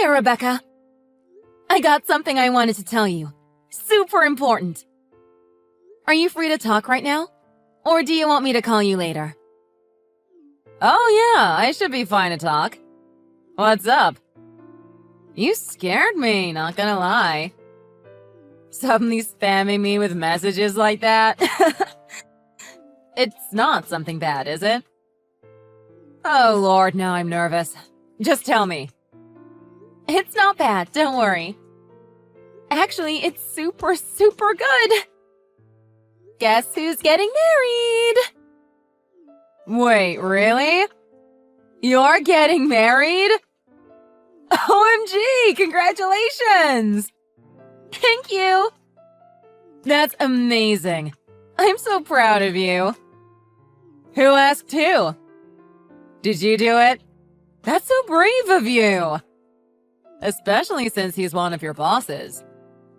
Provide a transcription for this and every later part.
there, Rebecca. I got something I wanted to tell you. Super important. Are you free to talk right now? Or do you want me to call you later? Oh yeah, I should be fine to talk. What's up? You scared me, not gonna lie. Suddenly spamming me with messages like that? It's not something bad, is it? Oh lord, now I'm nervous. Just tell me. It's not bad, don't worry. Actually, it's super, super good. Guess who's getting married? Wait, really? You're getting married? OMG, congratulations! Thank you. That's amazing. I'm so proud of you. Who asked who? Did you do it? That's so brave of you. Especially since he's one of your bosses.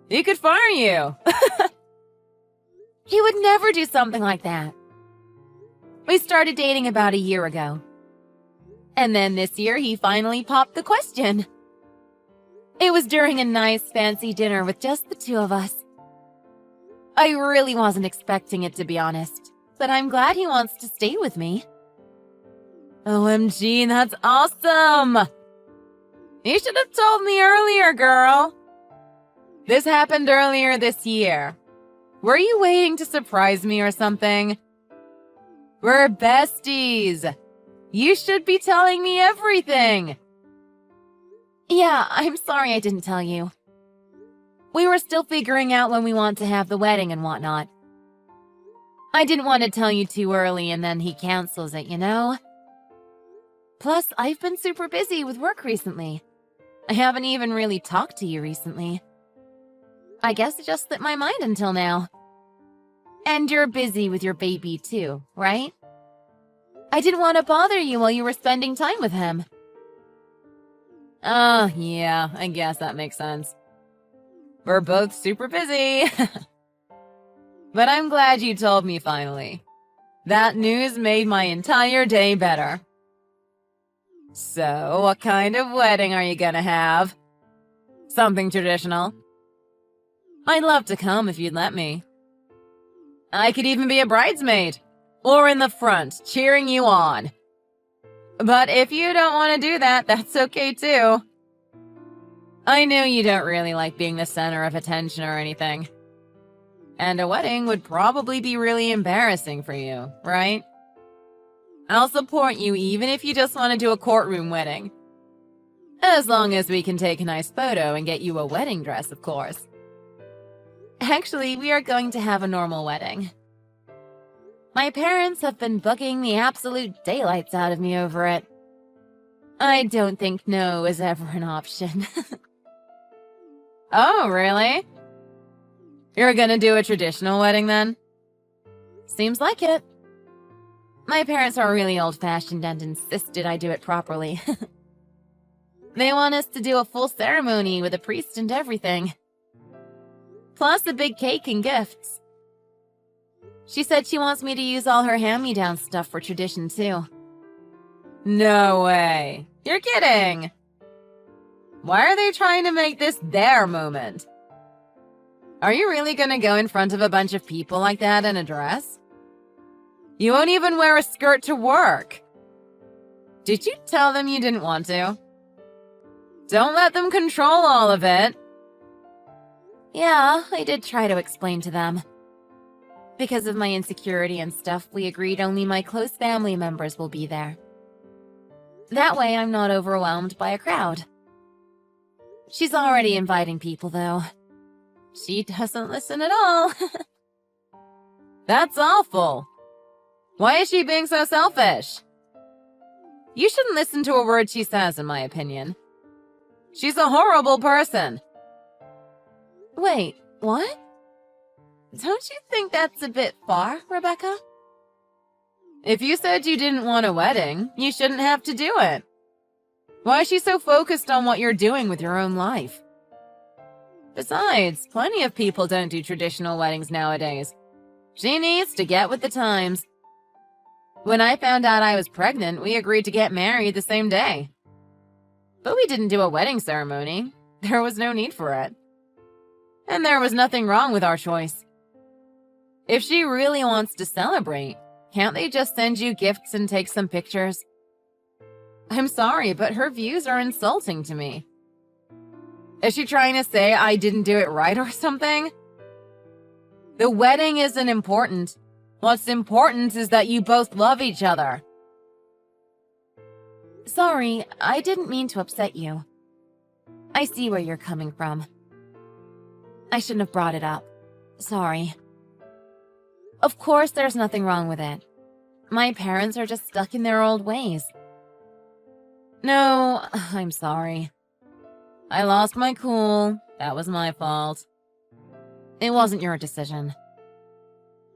He could fire you. He would never do something like that. We started dating about a year ago. And then this year, he finally popped the question. It was during a nice fancy dinner with just the two of us. I really wasn't expecting it, to be honest, but I'm glad he wants to stay with me. OMG, that's awesome! You should have told me earlier, girl. This happened earlier this year. Were you waiting to surprise me or something? We're besties. You should be telling me everything. Yeah, I'm sorry I didn't tell you. We were still figuring out when we want to have the wedding and whatnot. I didn't want to tell you too early and then he cancels it, you know? Plus, I've been super busy with work recently. I haven't even really talked to you recently. I guess it just slipped my mind until now. And you're busy with your baby too, right? I didn't want to bother you while you were spending time with him. Oh, yeah, I guess that makes sense. We're both super busy. But I'm glad you told me finally. That news made my entire day better. So, what kind of wedding are you gonna have? Something traditional? I'd love to come if you'd let me. I could even be a bridesmaid. Or in the front, cheering you on. But if you don't want to do that, that's okay too. I know you don't really like being the center of attention or anything. And a wedding would probably be really embarrassing for you, right? I'll support you even if you just want to do a courtroom wedding. As long as we can take a nice photo and get you a wedding dress, of course. Actually, we are going to have a normal wedding. My parents have been bugging the absolute daylights out of me over it. I don't think no is ever an option. Oh, really? You're gonna do a traditional wedding then? Seems like it. My parents are really old-fashioned and insisted I do it properly. They want us to do a full ceremony with a priest and everything. Plus a big cake and gifts. She said she wants me to use all her hand-me-down stuff for tradition, too. No way. You're kidding. Why are they trying to make this their moment? Are you really gonna go in front of a bunch of people like that in a dress? You won't even wear a skirt to work. Did you tell them you didn't want to? Don't let them control all of it. Yeah, I did try to explain to them. Because of my insecurity and stuff, we agreed only my close family members will be there. That way I'm not overwhelmed by a crowd. She's already inviting people, though. She doesn't listen at all. That's awful. Why is she being so selfish? You shouldn't listen to a word she says, in my opinion. She's a horrible person. Wait, what? Don't you think that's a bit far, Rebecca? If you said you didn't want a wedding, you shouldn't have to do it. Why is she so focused on what you're doing with your own life? Besides, plenty of people don't do traditional weddings nowadays. She needs to get with the times. When I found out I was pregnant, we agreed to get married the same day. But we didn't do a wedding ceremony. There was no need for it. And there was nothing wrong with our choice. If she really wants to celebrate, can't they just send you gifts and take some pictures? I'm sorry, but her views are insulting to me. Is she trying to say I didn't do it right or something? The wedding isn't important. What's important is that you both love each other. Sorry, I didn't mean to upset you. I see where you're coming from. I shouldn't have brought it up. Sorry. Of course there's nothing wrong with it. My parents are just stuck in their old ways. No, I'm sorry. I lost my cool. That was my fault. It wasn't your decision.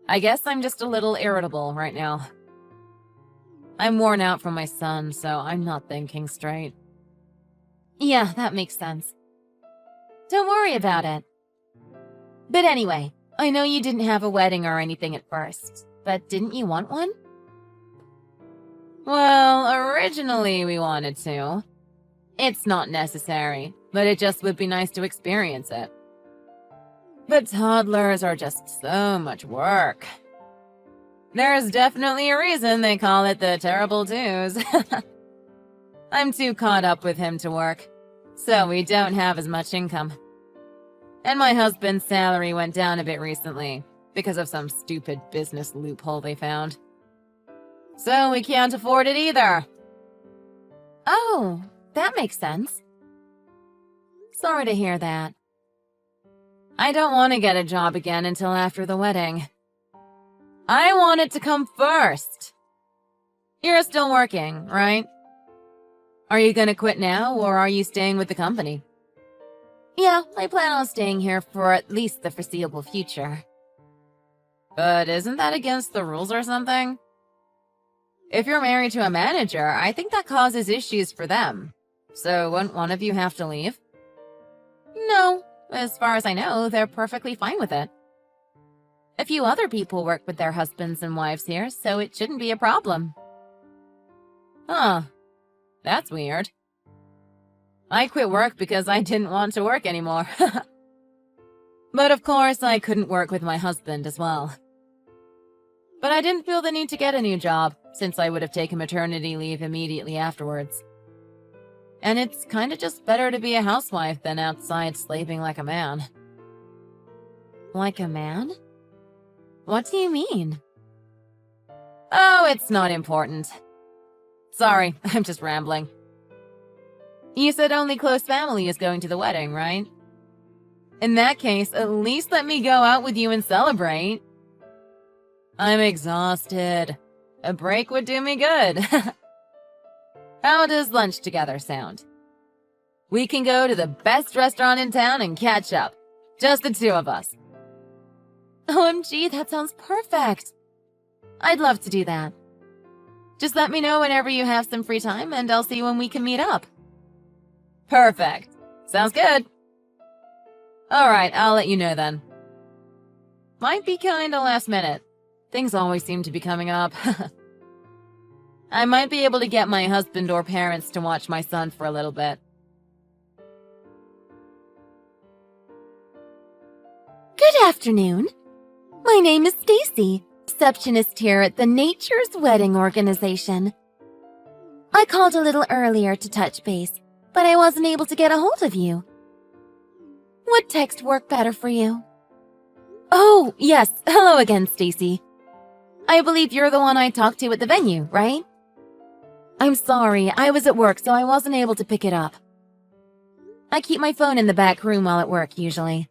I guess I'm just a little irritable right now. I'm worn out from my son, so I'm not thinking straight. Yeah, that makes sense. Don't worry about it. But anyway, I know you didn't have a wedding or anything at first, but didn't you want one? Well, originally we wanted to. It's not necessary, but it just would be nice to experience it. But toddlers are just so much work. There's definitely a reason they call it the terrible twos. I'm too caught up with him to work, so we don't have as much income. And my husband's salary went down a bit recently because of some stupid business loophole they found. So we can't afford it either. Oh, that makes sense. Sorry to hear that. I don't want to get a job again until after the wedding. I want it to come first. You're still working, right? Are you gonna quit now, or are you staying with the company? Yeah, I plan on staying here for at least the foreseeable future. But isn't that against the rules or something? If you're married to a manager, I think that causes issues for them. So wouldn't one of you have to leave? No, as far as I know, they're perfectly fine with it. A few other people work with their husbands and wives here, so it shouldn't be a problem. Huh. That's weird. I quit work because I didn't want to work anymore. But of course, I couldn't work with my husband as well. But I didn't feel the need to get a new job, since I would have taken maternity leave immediately afterwards. And it's kinda just better to be a housewife than outside slaving like a man. Like a man? What do you mean? Oh, it's not important. Sorry, I'm just rambling. You said only close family is going to the wedding, right? In that case, at least let me go out with you and celebrate. I'm exhausted. A break would do me good. How does lunch together sound? We can go to the best restaurant in town and catch up. Just the two of us. OMG, that sounds perfect. I'd love to do that. Just let me know whenever you have some free time and I'll see when we can meet up. Perfect. Sounds good. Alright, I'll let you know then. Might be kinda last minute. Things always seem to be coming up. I might be able to get my husband or parents to watch my son for a little bit. Good afternoon. My name is Stacy, receptionist here at the Nature's Wedding Organization. I called a little earlier to touch base, but I wasn't able to get a hold of you. Would text work better for you? Oh, yes. Hello again, Stacy. I believe you're the one I talked to at the venue, right? I'm sorry, I was at work, so I wasn't able to pick it up. I keep my phone in the back room while at work, usually.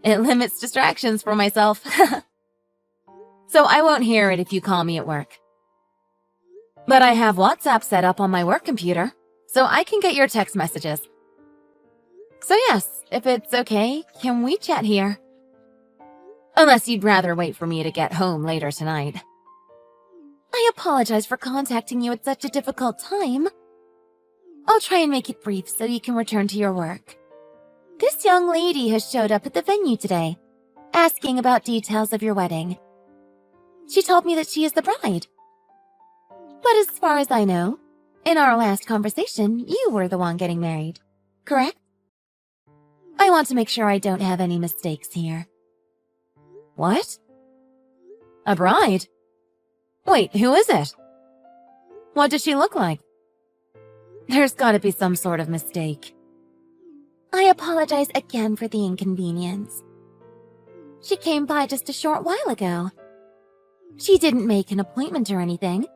It limits distractions for myself. So I won't hear it if you call me at work. But I have WhatsApp set up on my work computer, so I can get your text messages. So yes, if it's okay, can we chat here? Unless you'd rather wait for me to get home later tonight. I apologize for contacting you at such a difficult time. I'll try and make it brief so you can return to your work. This young lady has showed up at the venue today, asking about details of your wedding. She told me that she is the bride. But as far as I know, In our last conversation, you were the one getting married, correct? I want to make sure I don't have any mistakes here. What? A bride? Wait, who is it? What does she look like? There's gotta be some sort of mistake. I apologize again for the inconvenience. She came by just a short while ago. She didn't make an appointment or anything,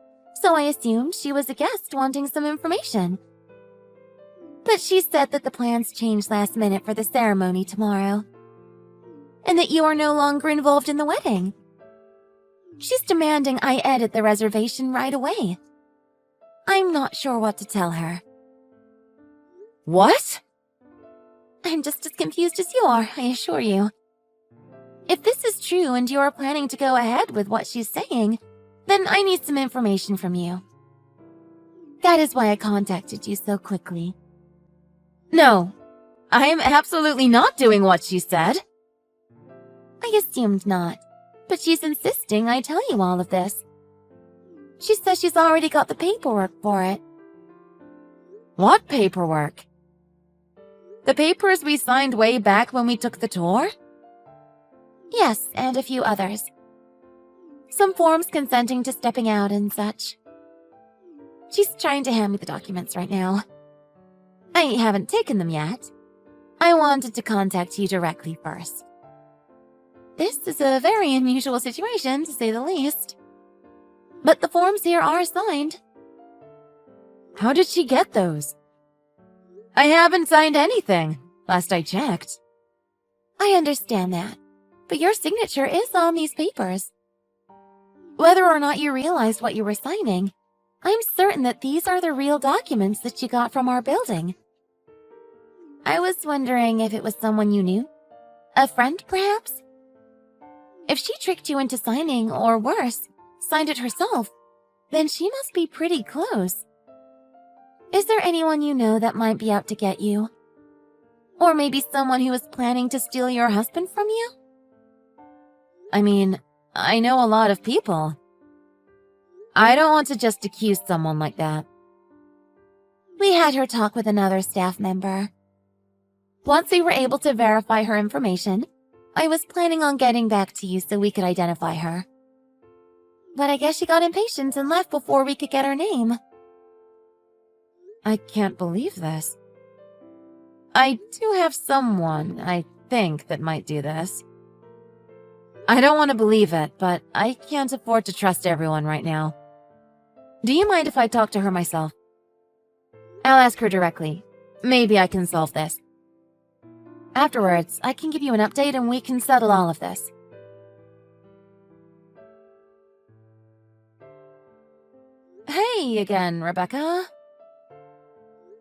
so I assumed she was a guest wanting some information. But she said that the plans changed last minute for the ceremony tomorrow, and that you are no longer involved in the wedding. She's demanding I edit the reservation right away. I'm not sure what to tell her. What? I'm just as confused as you are, I assure you. If this is true and you are planning to go ahead with what she's saying, then I need some information from you. That is why I contacted you so quickly. No, I am absolutely not doing what she said. I assumed not, but she's insisting I tell you all of this. She says she's already got the paperwork for it. What paperwork? The papers we signed way back when we took the tour? Yes, and a few others. Some forms consenting to stepping out and such. She's trying to hand me the documents right now. I haven't taken them yet. I wanted to contact you directly first. This is a very unusual situation, to say the least. But the forms here are signed. How did she get those? I haven't signed anything, last I checked. I understand that, but your signature is on these papers. Whether or not you realized what you were signing, I'm certain that these are the real documents that you got from our building. I was wondering if it was someone you knew? A friend, perhaps? If she tricked you into signing, or worse, signed it herself, then she must be pretty close. Is there anyone you know that might be out to get you? Or maybe someone who is planning to steal your husband from you? I mean, I know a lot of people. I don't want to just accuse someone like that. We had her talk with another staff member. Once we were able to verify her information, I was planning on getting back to you so we could identify her. But I guess she got impatient and left before we could get her name. I can't believe this. I do have someone, I think, that might do this. I don't want to believe it, but I can't afford to trust everyone right now. Do you mind if I talk to her myself? I'll ask her directly. Maybe I can solve this. Afterwards, I can give you an update and we can settle all of this. Hey again, Rebecca.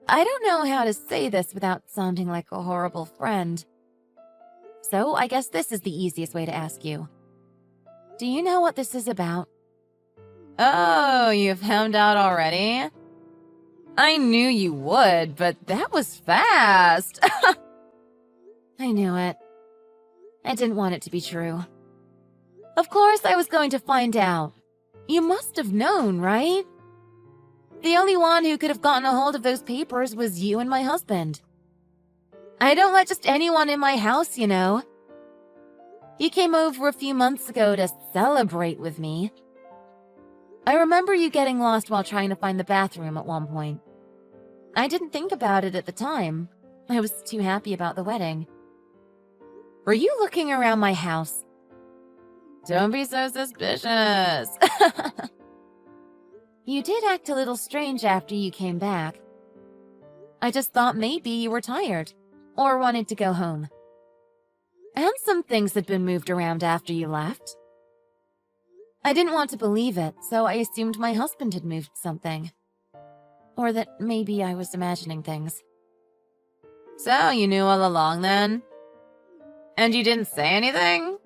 I don't know how to say this without sounding like a horrible friend. So I guess this is the easiest way to ask you. Do you know what this is about? Oh, you found out already? I knew you would, but that was fast. I knew it. I didn't want it to be true. Of course I was going to find out. You must have known, right? The only one who could have gotten a hold of those papers was you and my husband. I don't let just anyone in my house, you know. You came over a few months ago to celebrate with me. I remember you getting lost while trying to find the bathroom at one point. I didn't think about it at the time. I was too happy about the wedding. Were you looking around my house? Don't be so suspicious. You did act a little strange after you came back. I just thought maybe you were tired, or wanted to go home. And some things had been moved around after you left. I didn't want to believe it, so I assumed my husband had moved something. Or that maybe I was imagining things. So you knew all along then? And you didn't say anything?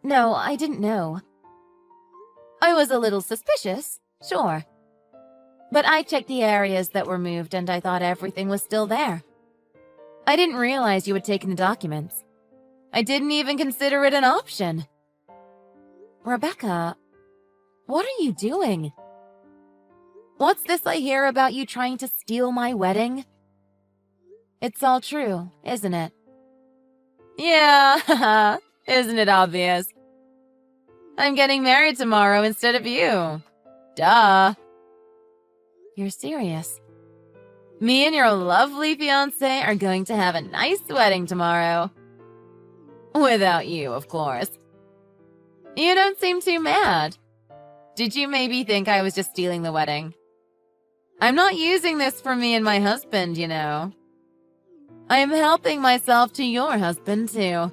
No, I didn't know. I was a little suspicious, sure. But I checked the areas that were moved and I thought everything was still there. I didn't realize you had taken the documents. I didn't even consider it an option. Rebecca, what are you doing? What's this I hear about you trying to steal my wedding? It's all true, isn't it? Yeah, isn't it obvious? I'm getting married tomorrow instead of you. Duh. You're serious? Me and your lovely fiancé are going to have a nice wedding tomorrow. Without you, of course. You don't seem too mad. Did you maybe think I was just stealing the wedding? I'm not using this for me and my husband, you know. I'm helping myself to your husband, too.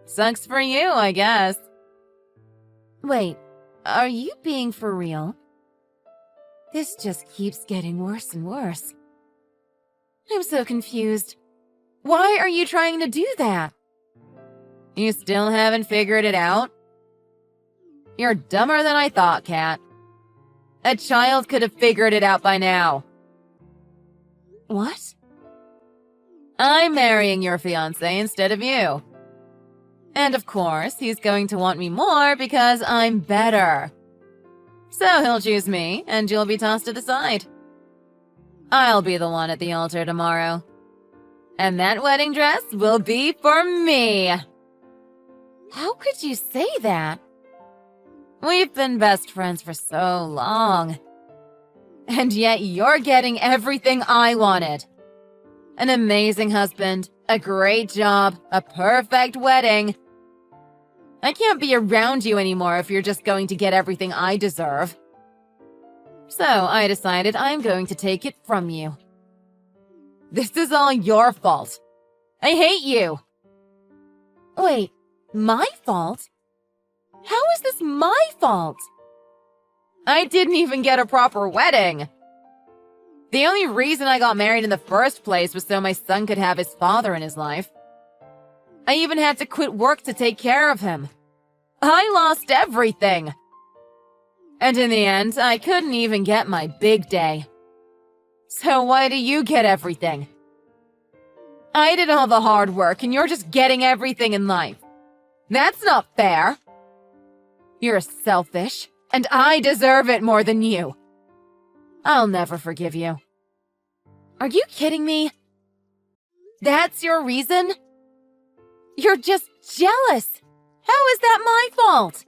Sucks for you, I guess. Wait, are you being for real? This just keeps getting worse and worse. I'm so confused. Why are you trying to do that? You still haven't figured it out? You're dumber than I thought, Kat. A child could have figured it out by now. What? I'm marrying your fiancé instead of you. And of course, he's going to want me more because I'm better. So he'll choose me, and you'll be tossed to the side. I'll be the one at the altar tomorrow. And that wedding dress will be for me. How could you say that? We've been best friends for so long. And yet you're getting everything I wanted. An amazing husband, a great job, a perfect wedding. I can't be around you anymore if you're just going to get everything I deserve. So I decided I'm going to take it from you. This is all your fault. I hate you. Wait, my fault? How is this my fault? I didn't even get a proper wedding. The only reason I got married in the first place was so my son could have his father in his life. I even had to quit work to take care of him. I lost everything. And in the end, I couldn't even get my big day. So why do you get everything? I did all the hard work and you're just getting everything in life. That's not fair. You're selfish, and I deserve it more than you. I'll never forgive you. Are you kidding me? That's your reason? You're just jealous. How is that my fault?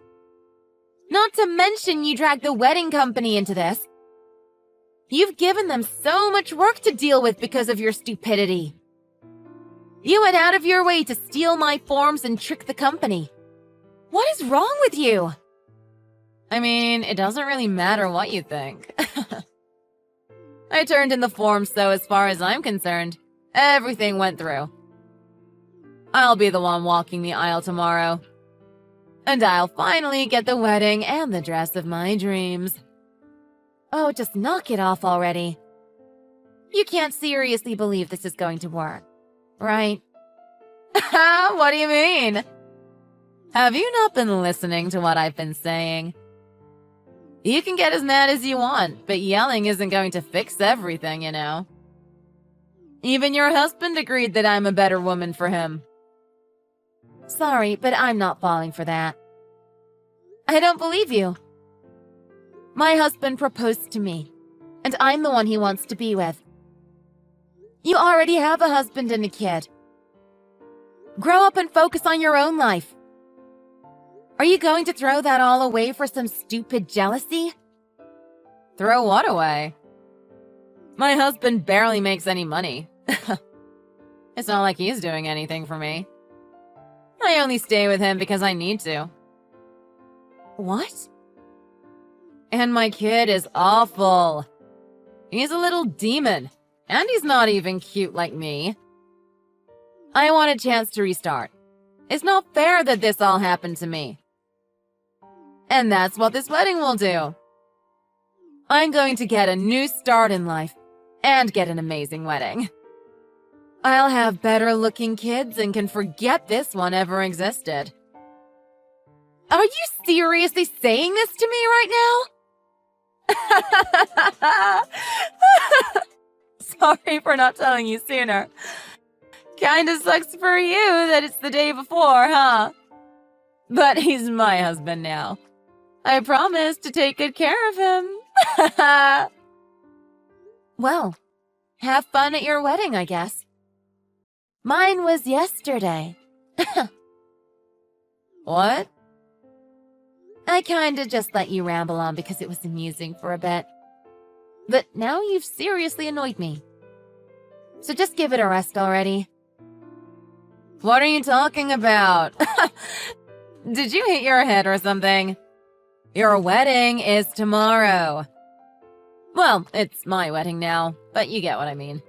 Not to mention you dragged the wedding company into this. You've given them so much work to deal with because of your stupidity. You went out of your way to steal my forms and trick the company. What is wrong with you? I mean, it doesn't really matter what you think. I turned in the forms, so as far as I'm concerned, everything went through. I'll be the one walking the aisle tomorrow. And I'll finally get the wedding and the dress of my dreams. Oh, just knock it off already. You can't seriously believe this is going to work, right? What do you mean? Have you not been listening to what I've been saying? You can get as mad as you want, but yelling isn't going to fix everything, you know. Even your husband agreed that I'm a better woman for him. Sorry, but I'm not falling for that. I don't believe you. My husband proposed to me, and I'm the one he wants to be with. You already have a husband and a kid. Grow up and focus on your own life. Are you going to throw that all away for some stupid jealousy? Throw what away? My husband barely makes any money. It's not like he's doing anything for me. I only stay with him because I need to. What? And my kid is awful. He's a little demon, and he's not even cute like me. I want a chance to restart. It's not fair that this all happened to me. And that's what this wedding will do. I'm going to get a new start in life and get an amazing wedding. I'll have better looking kids and can forget this one ever existed. Are you seriously saying this to me right now? Sorry for not telling you sooner. Kinda sucks for you that it's the day before, huh? But he's my husband now. I promise to take good care of him. Well, have fun at your wedding, I guess. Mine was yesterday. What? I kinda just let you ramble on because it was amusing for a bit. But now you've seriously annoyed me. So just give it a rest already. What are you talking about? Did you hit your head or something? Your wedding is tomorrow. Well, it's my wedding now, but you get what I mean.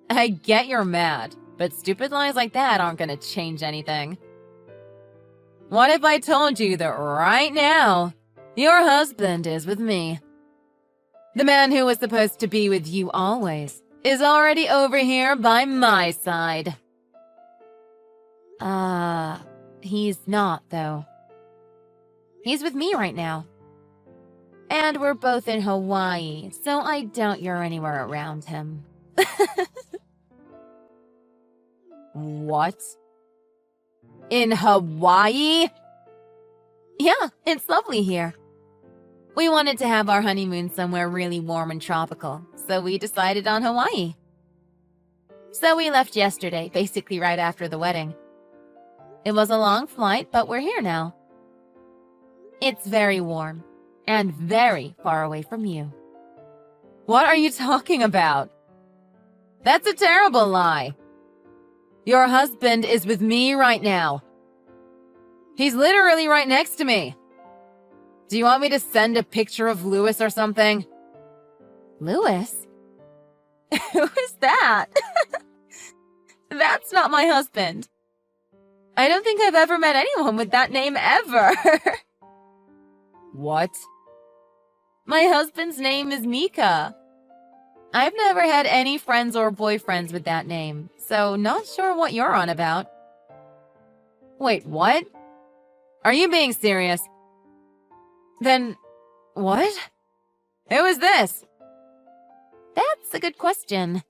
I get you're mad, but stupid lies like that aren't gonna change anything. What if I told you that right now, your husband is with me? The man who was supposed to be with you always is already over here by my side. He's not, though. He's with me right now. And we're both in Hawaii, so I doubt you're anywhere around him. What? In Hawaii? Yeah, it's lovely here. We wanted to have our honeymoon somewhere really warm and tropical, so we decided on Hawaii. So we left yesterday, basically right after the wedding. It was a long flight, but we're here now. It's very warm, and very far away from you. What are you talking about? That's a terrible lie. Your husband is with me right now. He's literally right next to me. Do you want me to send a picture of Louis or something? Louis? Who is that? That's not my husband. I don't think I've ever met anyone with that name ever. What? My husband's name is Mika. I've never had any friends or boyfriends with that name, so not sure what you're on about. Wait, what? Are you being serious? Then, what? Who is this? That's a good question.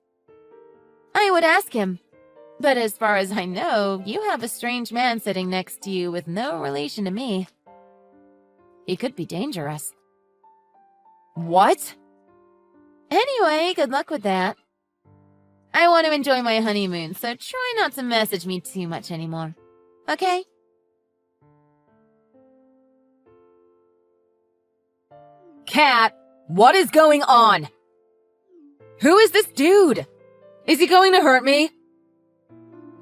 I would ask him. But as far as I know, you have a strange man sitting next to you with no relation to me. He could be dangerous. What? Anyway, good luck with that. I want to enjoy my honeymoon, so try not to message me too much anymore. Okay? Kat, what is going on? Who is this dude? Is he going to hurt me?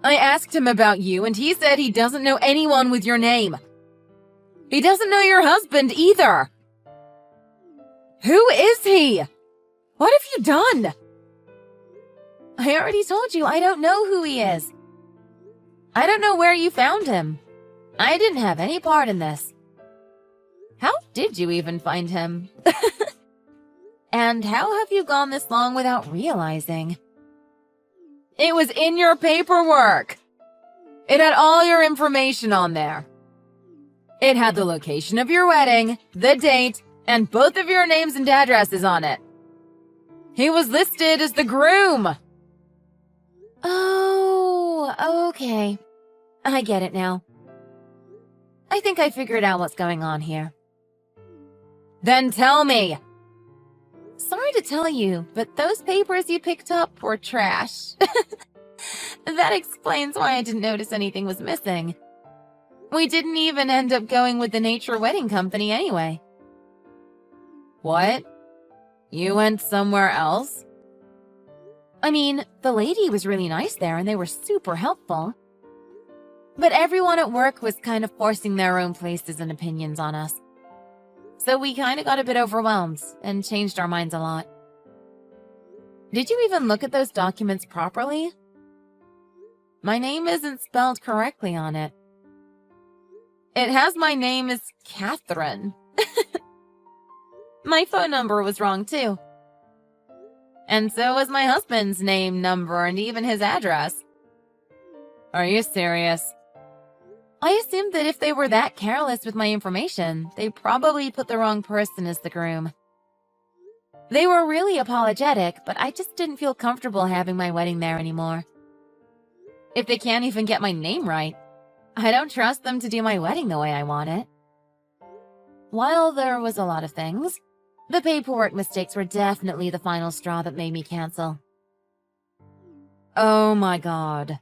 I asked him about you, and he said he doesn't know anyone with your name. He doesn't know your husband either. Who is he? What have you done? I already told you I don't know who he is. I don't know where you found him. I didn't have any part in this. How did you even find him? And how have you gone this long without realizing? It was in your paperwork. It had all your information on there. It had the location of your wedding, the date, and both of your names and addresses on it. He was listed as the groom. Oh, okay. I get it now. I think I figured out what's going on here. Then tell me. Sorry to tell you, but those papers you picked up were trash. That explains why I didn't notice anything was missing. We didn't even end up going with the Nature Wedding Company anyway. What? You went somewhere else? I mean, the lady was really nice there and they were super helpful. But everyone at work was kind of forcing their own places and opinions on us. So we kind of got a bit overwhelmed and changed our minds a lot. Did you even look at those documents properly? My name isn't spelled correctly on it. It has my name as Catherine. My phone number was wrong too. And so was my husband's name, number, and even his address. Are you serious? I assumed that if they were that careless with my information, they probably put the wrong person as the groom. They were really apologetic, but I just didn't feel comfortable having my wedding there anymore. If they can't even get my name right, I don't trust them to do my wedding the way I want it. While there was a lot of things, The paperwork mistakes were definitely the final straw that made me cancel. Oh my god.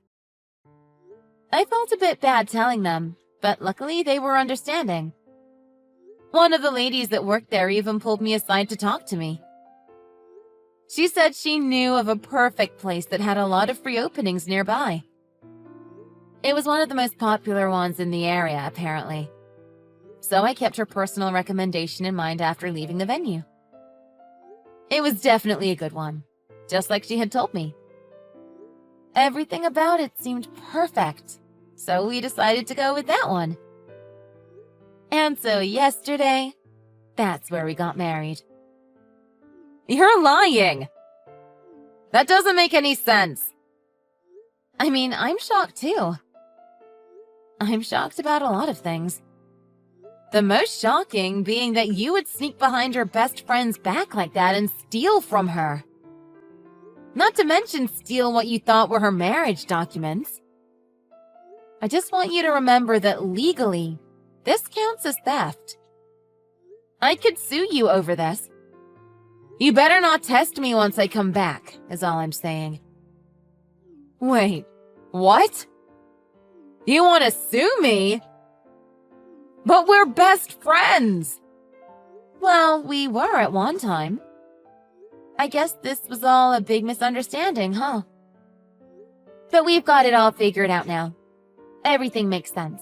I felt a bit bad telling them, but luckily they were understanding. One of the ladies that worked there even pulled me aside to talk to me. She said she knew of a perfect place that had a lot of free openings nearby. It was one of the most popular ones in the area, apparently. So I kept her personal recommendation in mind after leaving the venue. It was definitely a good one, just like she had told me. Everything about it seemed perfect, so we decided to go with that one. And so yesterday, that's where we got married. You're lying! That doesn't make any sense. I mean, I'm shocked too. I'm shocked about a lot of things. The most shocking being that you would sneak behind your best friend's back like that and steal from her. Not to mention steal what you thought were her marriage documents. I just want you to remember that legally, this counts as theft. I could sue you over this. You better not test me once I come back, is all I'm saying. Wait, what? You want to sue me? But we're best friends! Well, we were at one time. I guess this was all a big misunderstanding, huh? But we've got it all figured out now. Everything makes sense.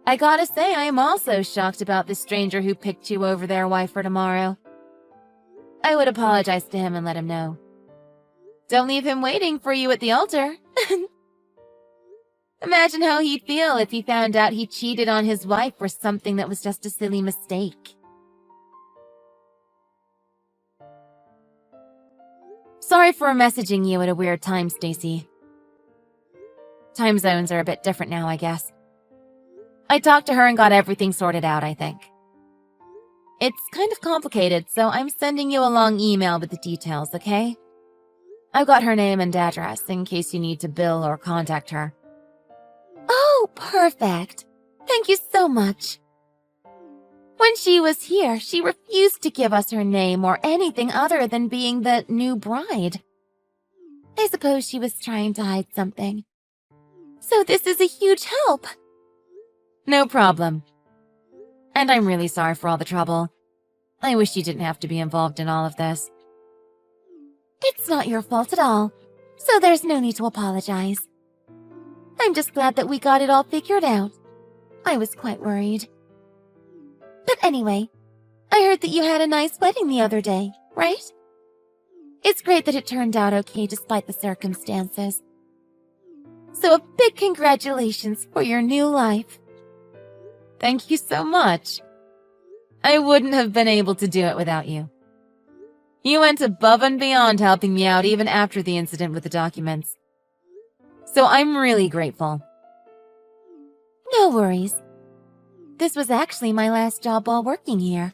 I gotta say, I am also shocked about the stranger who picked you over their wife for tomorrow. I would apologize to him and let him know. Don't leave him waiting for you at the altar. Imagine how he'd feel if he found out he cheated on his wife for something that was just a silly mistake. Sorry for messaging you at a weird time, Stacy. Time zones are a bit different now, I guess. I talked to her and got everything sorted out, I think. It's kind of complicated, so I'm sending you a long email with the details, okay? I've got her name and address in case you need to bill or contact her. Oh, perfect. Thank you so much. When she was here, she refused to give us her name or anything other than being the new bride. I suppose she was trying to hide something. So this is a huge help. No problem. And I'm really sorry for all the trouble. I wish you didn't have to be involved in all of this. It's not your fault at all, so there's no need to apologize. I'm just glad that we got it all figured out. I was quite worried. But anyway, I heard that you had a nice wedding the other day, right? It's great that it turned out okay despite the circumstances. So a big congratulations for your new life. Thank you so much. I wouldn't have been able to do it without you. You went above and beyond helping me out even after the incident with the documents. So I'm really grateful. No worries. This was actually my last job while working here.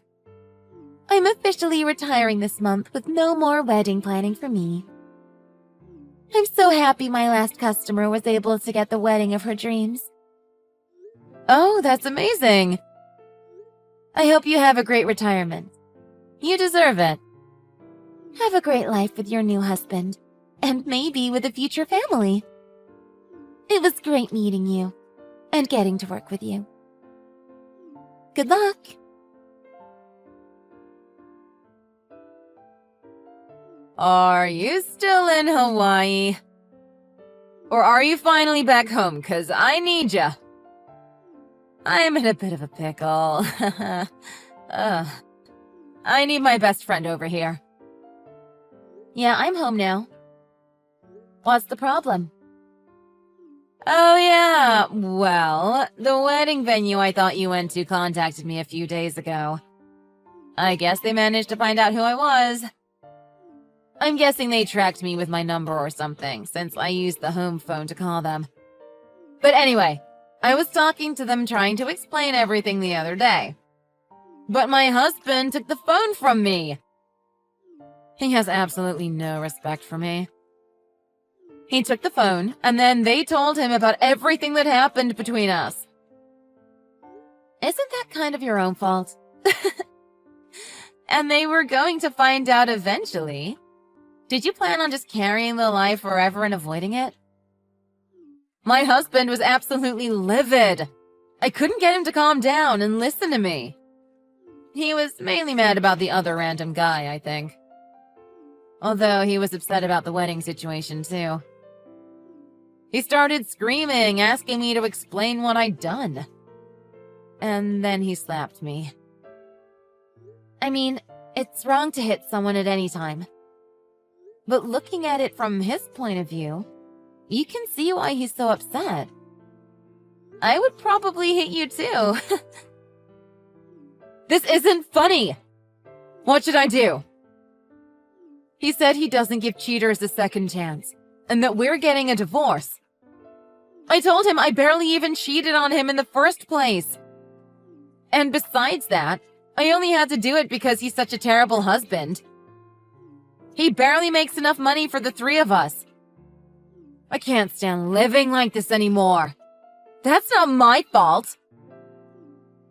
I'm officially retiring this month with no more wedding planning for me. I'm so happy my last customer was able to get the wedding of her dreams. Oh, that's amazing. I hope you have a great retirement. You deserve it. Have a great life with your new husband, and maybe with a future family. It was great meeting you, and getting to work with you. Good luck. Are you still in Hawaii? Or are you finally back home? 'Cause I need ya. I'm in a bit of a pickle. I need my best friend over here. Yeah, I'm home now. What's the problem? Oh yeah, well, the wedding venue I thought you went to contacted me a few days ago. I guess they managed to find out who I was. I'm guessing they tracked me with my number or something, since I used the home phone to call them. But anyway, I was talking to them trying to explain everything the other day. But my husband took the phone from me. He has absolutely no respect for me. He took the phone, and then they told him about everything that happened between us. Isn't that kind of your own fault? And they were going to find out eventually. Did you plan on just carrying the lie forever and avoiding it? My husband was absolutely livid. I couldn't get him to calm down and listen to me. He was mainly mad about the other random guy, I think. Although he was upset about the wedding situation, too. He started screaming, asking me to explain what I'd done. And then he slapped me. I mean, it's wrong to hit someone at any time. But looking at it from his point of view, you can see why he's so upset. I would probably hit you too. This isn't funny! What should I do? He said he doesn't give cheaters a second chance, and that we're getting a divorce. I told him I barely even cheated on him in the first place. And besides that, I only had to do it because he's such a terrible husband. He barely makes enough money for the three of us. I can't stand living like this anymore. That's not my fault.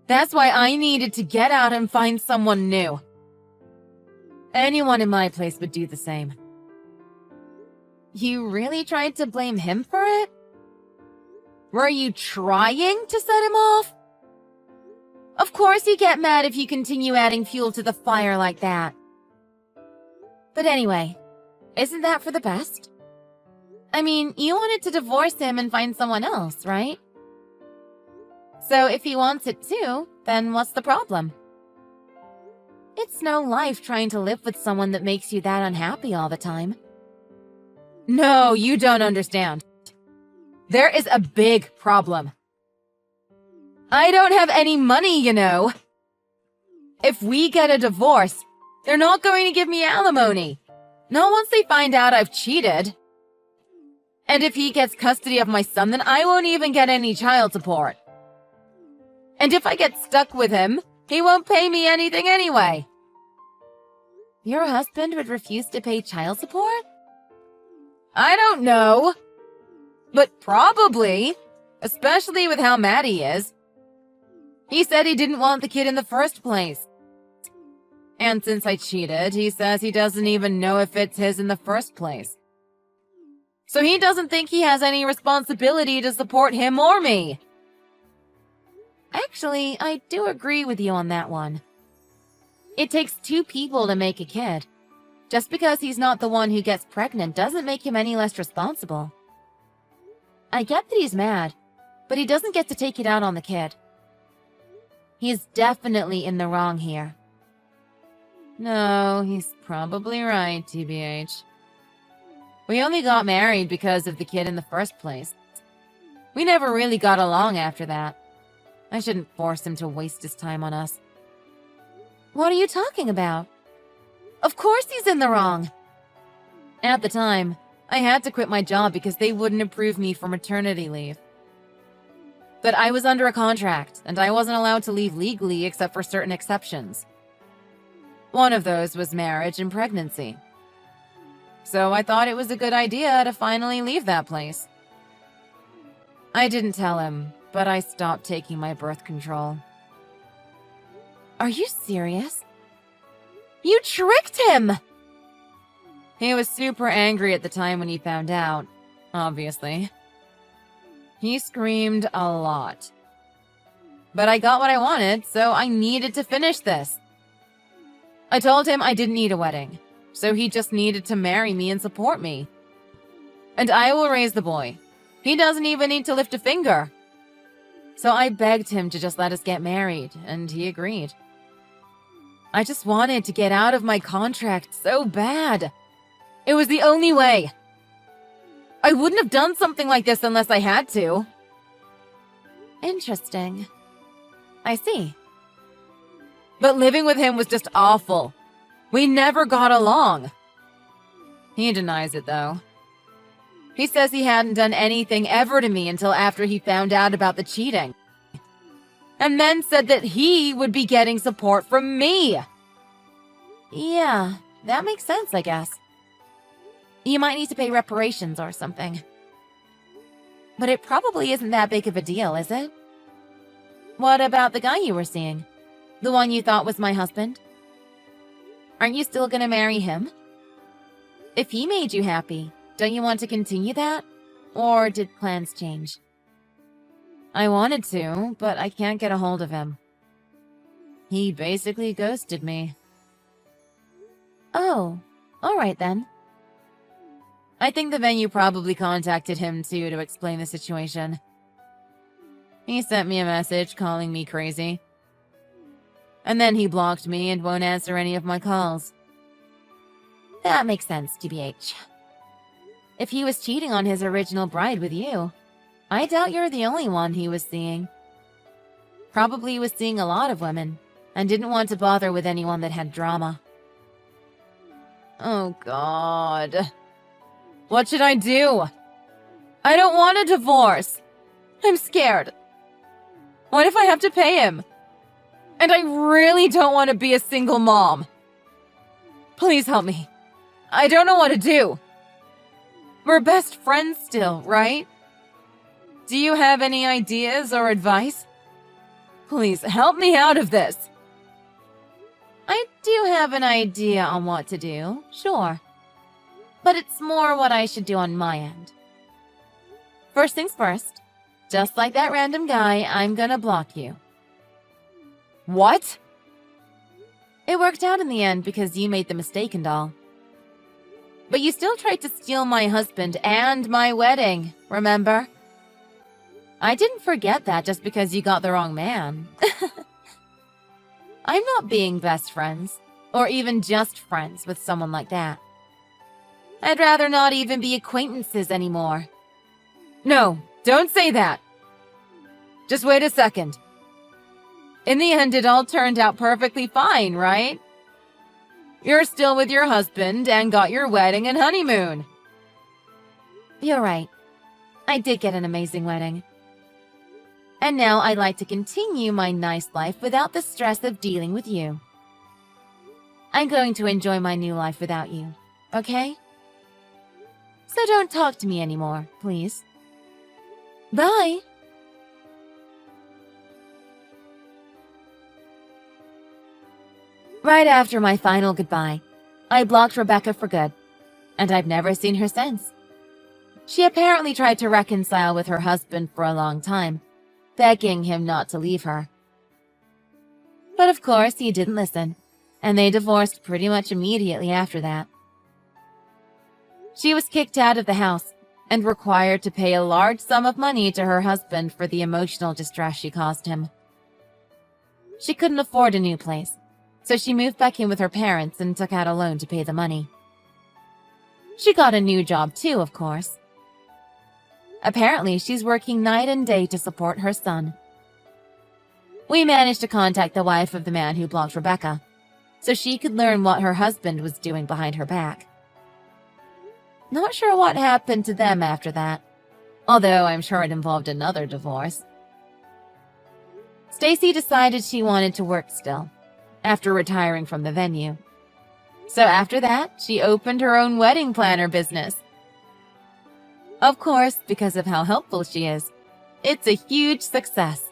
That's why I needed to get out and find someone new. Anyone in my place would do the same. You really tried to blame him for it? Were you trying to set him off? Of course you get mad if you continue adding fuel to the fire like that. But anyway, isn't that for the best? I mean, you wanted to divorce him and find someone else, right? So if he wants it too, then what's the problem? It's no life trying to live with someone that makes you that unhappy all the time. No, you don't understand. There is a big problem. I don't have any money, you know. If we get a divorce, they're not going to give me alimony. Not once they find out I've cheated. And if he gets custody of my son, then I won't even get any child support. And if I get stuck with him, he won't pay me anything anyway. Your husband would refuse to pay child support? I don't know. But probably. Especially with how mad he is. He said he didn't want the kid in the first place. And since I cheated, he says he doesn't even know if it's his in the first place. So he doesn't think he has any responsibility to support him or me. Actually, I do agree with you on that one. It takes two people to make a kid. Just because he's not the one who gets pregnant doesn't make him any less responsible. I get that he's mad, but he doesn't get to take it out on the kid. He's definitely in the wrong here. No, he's probably right, TBH. We only got married because of the kid in the first place. We never really got along after that. I shouldn't force him to waste his time on us. What are you talking about? Of course he's in the wrong! At the time, I had to quit my job because they wouldn't approve me for maternity leave. But I was under a contract, and I wasn't allowed to leave legally except for certain exceptions. One of those was marriage and pregnancy. So I thought it was a good idea to finally leave that place. I didn't tell him, but I stopped taking my birth control. Are you serious? You tricked him! He was super angry at the time when he found out, obviously. He screamed a lot. But I got what I wanted, so I needed to finish this. I told him I didn't need a wedding, so he just needed to marry me and support me. And I will raise the boy. He doesn't even need to lift a finger. So I begged him to just let us get married, and he agreed. I just wanted to get out of my contract so bad. It was the only way. I wouldn't have done something like this unless I had to. Interesting. I see. But living with him was just awful. We never got along. He denies it, though. He says he hadn't done anything ever to me until after he found out about the cheating. And then said that he would be getting support from me. Yeah, that makes sense, I guess. You might need to pay reparations or something. But it probably isn't that big of a deal, is it? What about the guy you were seeing? The one you thought was my husband? Aren't you still gonna marry him? If he made you happy, don't you want to continue that? Or did plans change? I wanted to, but I can't get a hold of him. He basically ghosted me. Oh, alright then. I think the venue probably contacted him too to explain the situation. He sent me a message calling me crazy. And then he blocked me and won't answer any of my calls. That makes sense, TBH. If he was cheating on his original bride with you, I doubt you're the only one he was seeing. Probably he was seeing a lot of women, and didn't want to bother with anyone that had drama. Oh God. What should I do? I don't want a divorce. I'm scared. What if I have to pay him? And I really don't want to be a single mom. Please help me. I don't know what to do. We're best friends still, right? Do you have any ideas or advice? Please help me out of this. I do have an idea on what to do, sure. But it's more what I should do on my end. First things first, just like that random guy, I'm gonna block you. What? It worked out in the end because you made the mistake and all. But you still tried to steal my husband and my wedding, remember? I didn't forget that just because you got the wrong man. I'm not being best friends, or even just friends with someone like that. I'd rather not even be acquaintances anymore. No, don't say that. Just wait a second. In the end, it all turned out perfectly fine, right? You're still with your husband and got your wedding and honeymoon. You're right. I did get an amazing wedding. And now I'd like to continue my nice life without the stress of dealing with you. I'm going to enjoy my new life without you, okay? So don't talk to me anymore, please. Bye! Right after my final goodbye, I blocked Rebecca for good, and I've never seen her since. She apparently tried to reconcile with her husband for a long time, begging him not to leave her. But of course, he didn't listen, and they divorced pretty much immediately after that. She was kicked out of the house and required to pay a large sum of money to her husband for the emotional distress she caused him. She couldn't afford a new place, so she moved back in with her parents and took out a loan to pay the money. She got a new job too, of course. Apparently, she's working night and day to support her son. We managed to contact the wife of the man who blocked Rebecca, so she could learn what her husband was doing behind her back. Not sure what happened to them after that, although I'm sure it involved another divorce. Stacy decided she wanted to work still, after retiring from the venue. So after that, she opened her own wedding planner business. Of course, because of how helpful she is, it's a huge success.